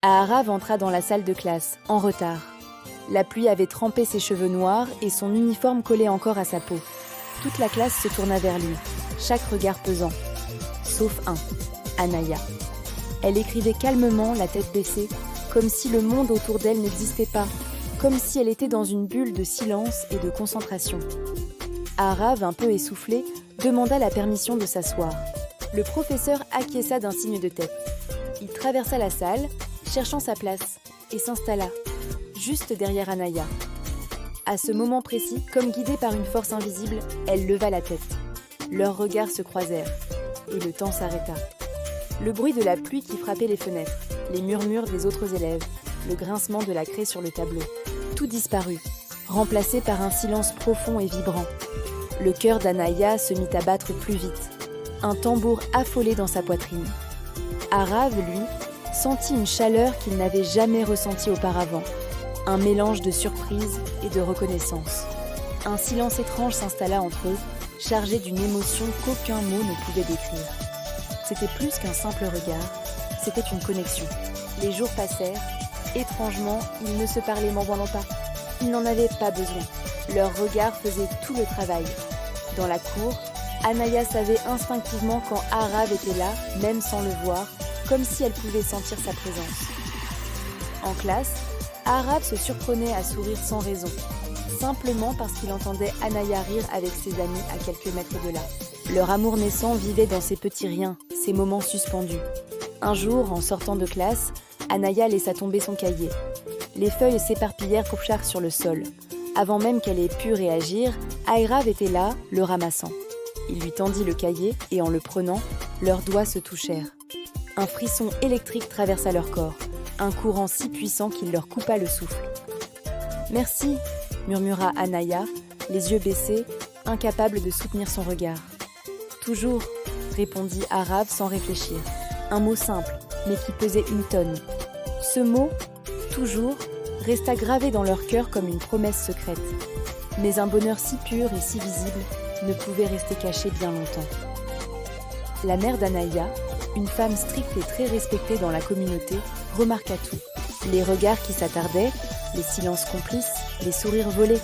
Aharav entra dans la salle de classe, en retard. La pluie avait trempé ses cheveux noirs et son uniforme collait encore à sa peau. Toute la classe se tourna vers lui, chaque regard pesant. Sauf un, Anaya. Elle écrivait calmement, la tête baissée, comme si le monde autour d'elle n'existait pas, comme si elle était dans une bulle de silence et de concentration. Aharav, un peu essoufflé, demanda la permission de s'asseoir. Le professeur acquiesça d'un signe de tête. Il traversa la salle, cherchant sa place, et s'installa, juste derrière Anaya. À ce moment précis, comme guidée par une force invisible, elle leva la tête. Leurs regards se croisèrent, et le temps s'arrêta. Le bruit de la pluie qui frappait les fenêtres, les murmures des autres élèves, le grincement de la craie sur le tableau, tout disparut, remplacé par un silence profond et vibrant. Le cœur d'Anaya se mit à battre plus vite, un tambour affolé dans sa poitrine. Aharav, lui, sentit une chaleur qu'il n'avait jamais ressentie auparavant, un mélange de surprise et de reconnaissance. Un silence étrange s'installa entre eux, chargé d'une émotion qu'aucun mot ne pouvait décrire. C'était plus qu'un simple regard, c'était une connexion. Les jours passèrent, étrangement, ils ne se parlaient m'en pas. Ils n'en avaient pas besoin. Leurs regards faisaient tout le travail. Dans la cour, Anaya savait instinctivement quand Aharav était là, même sans le voir, comme si elle pouvait sentir sa présence. En classe, Aharav se surprenait à sourire sans raison, simplement parce qu'il entendait Anaya rire avec ses amis à quelques mètres de là. Leur amour naissant vivait dans ces petits riens, ces moments suspendus. Un jour, en sortant de classe, Anaya laissa tomber son cahier. Les feuilles s'éparpillèrent pour chaque sur le sol. Avant même qu'elle ait pu réagir, Aharav était là, le ramassant. Il lui tendit le cahier et en le prenant, leurs doigts se touchèrent. Un frisson électrique traversa leur corps, un courant si puissant qu'il leur coupa le souffle. « Merci » murmura Anaya, les yeux baissés, incapable de soutenir son regard. « Toujours » répondit Aharav sans réfléchir. Un mot simple, mais qui pesait une tonne. Ce mot, « toujours », resta gravé dans leur cœur comme une promesse secrète. Mais un bonheur si pur et si visible ne pouvait rester caché bien longtemps. La mère d'Anaya, une femme stricte et très respectée dans la communauté, remarqua tout. Les regards qui s'attardaient, les silences complices, les sourires volés.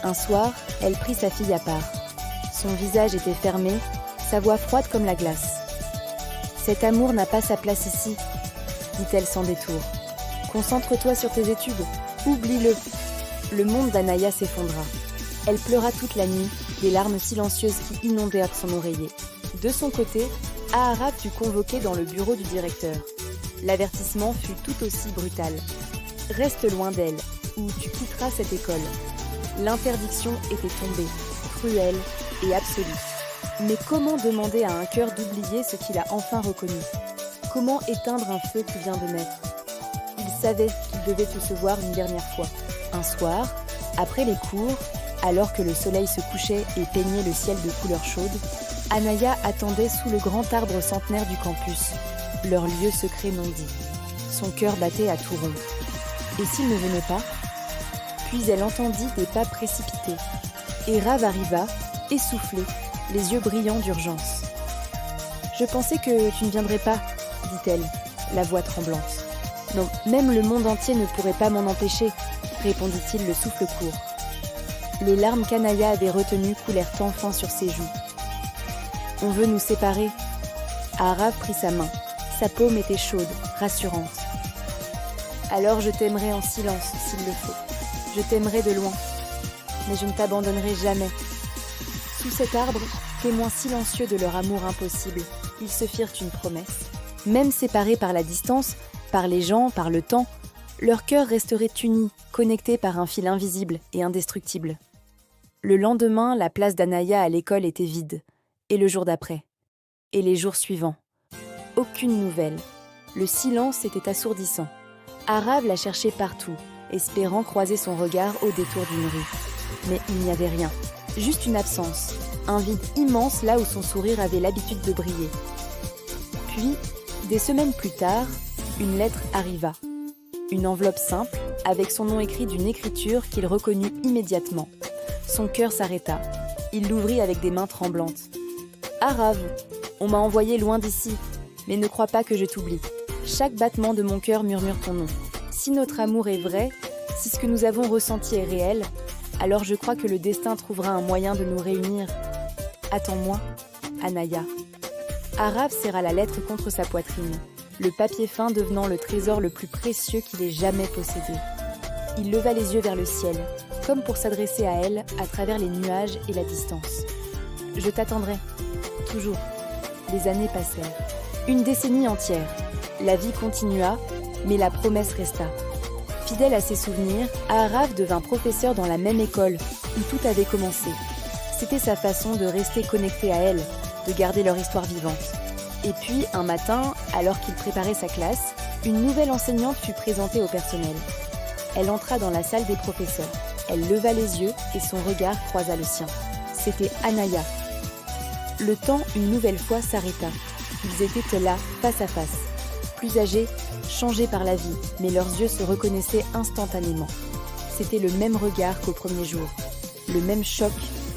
Un soir, elle prit sa fille à part. Son visage était fermé, sa voix froide comme la glace. « Cet amour n'a pas sa place ici, » dit-elle sans détour. « Concentre-toi sur tes études, oublie-le. » Le monde d'Anaya s'effondra. Elle pleura toute la nuit, des larmes silencieuses qui inondèrent son oreiller. De son côté, Aharav fut convoqué dans le bureau du directeur. L'avertissement fut tout aussi brutal. « Reste loin d'elle, ou tu quitteras cette école. » L'interdiction était tombée, cruelle et absolue. Mais comment demander à un cœur d'oublier ce qu'il a enfin reconnu? Comment éteindre un feu qui vient de naître? Il savait qu'il devait se voir une dernière fois. Un soir, après les cours, alors que le soleil se couchait et peignait le ciel de couleurs chaudes, Anaya attendait sous le grand arbre centenaire du campus, leur lieu secret non dit. Son cœur battait à tout rompre. Et s'il ne venait pas? Puis elle entendit des pas précipités. Et Rav arriva, essoufflé, les yeux brillants d'urgence. « Je pensais que tu ne viendrais pas, » dit-elle, la voix tremblante. « Non, même le monde entier ne pourrait pas m'en empêcher, » répondit-il le souffle court. Les larmes qu'Anaya avait retenues coulèrent enfin sur ses joues. « On veut nous séparer. » Aharav prit sa main. Sa paume était chaude, rassurante. « Alors je t'aimerai en silence, s'il le faut. Je t'aimerai de loin. Mais je ne t'abandonnerai jamais. » Sous cet arbre, témoins silencieux de leur amour impossible, ils se firent une promesse. Même séparés par la distance, par les gens, par le temps, leur cœur resterait uni, connecté par un fil invisible et indestructible. Le lendemain, la place d'Anaya à l'école était vide. Et le jour d'après. Et les jours suivants. Aucune nouvelle. Le silence était assourdissant. Aharav la cherchait partout, espérant croiser son regard au détour d'une rue. Mais il n'y avait rien. Juste une absence. Un vide immense là où son sourire avait l'habitude de briller. Puis, des semaines plus tard, une lettre arriva. Une enveloppe simple, avec son nom écrit d'une écriture qu'il reconnut immédiatement. Son cœur s'arrêta. Il l'ouvrit avec des mains tremblantes. « Aharav, on m'a envoyé loin d'ici, mais ne crois pas que je t'oublie. Chaque battement de mon cœur murmure ton nom. Si notre amour est vrai, si ce que nous avons ressenti est réel, alors je crois que le destin trouvera un moyen de nous réunir. Attends-moi, Anaya. Arav serra la lettre contre sa poitrine, le papier fin devenant le trésor le plus précieux qu'il ait jamais possédé. Il leva les yeux vers le ciel, comme pour s'adresser à elle à travers les nuages et la distance. Je t'attendrai, toujours. Les années passèrent. Une décennie entière. La vie continua, mais la promesse resta. Fidèle à ses souvenirs, Arav devint professeur dans la même école où tout avait commencé. C'était sa façon de rester connecté à elle, de garder leur histoire vivante. Et puis, un matin, alors qu'il préparait sa classe, une nouvelle enseignante fut présentée au personnel. Elle entra dans la salle des professeurs. Elle leva les yeux et son regard croisa le sien. C'était Anaya. Le temps, une nouvelle fois, s'arrêta. Ils étaient là, face à face. Plus âgés, changés par la vie, mais leurs yeux se reconnaissaient instantanément. C'était le même regard qu'au premier jour. Le même choc,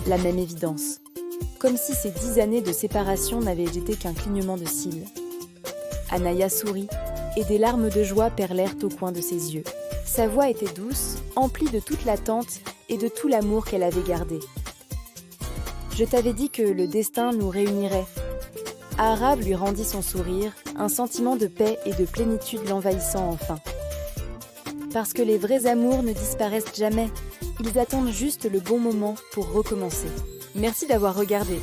la même évidence. Comme si ces 10 années de séparation n'avaient été qu'un clignement de cils. Anaya sourit, et des larmes de joie perlèrent au coin de ses yeux. Sa voix était douce, emplie de toute l'attente et de tout l'amour qu'elle avait gardé. Je t'avais dit que le destin nous réunirait. Arav lui rendit son sourire, un sentiment de paix et de plénitude l'envahissant enfin. Parce que les vrais amours ne disparaissent jamais, ils attendent juste le bon moment pour recommencer. Merci d'avoir regardé.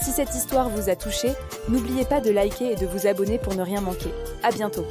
Si cette histoire vous a touché, n'oubliez pas de liker et de vous abonner pour ne rien manquer. À bientôt.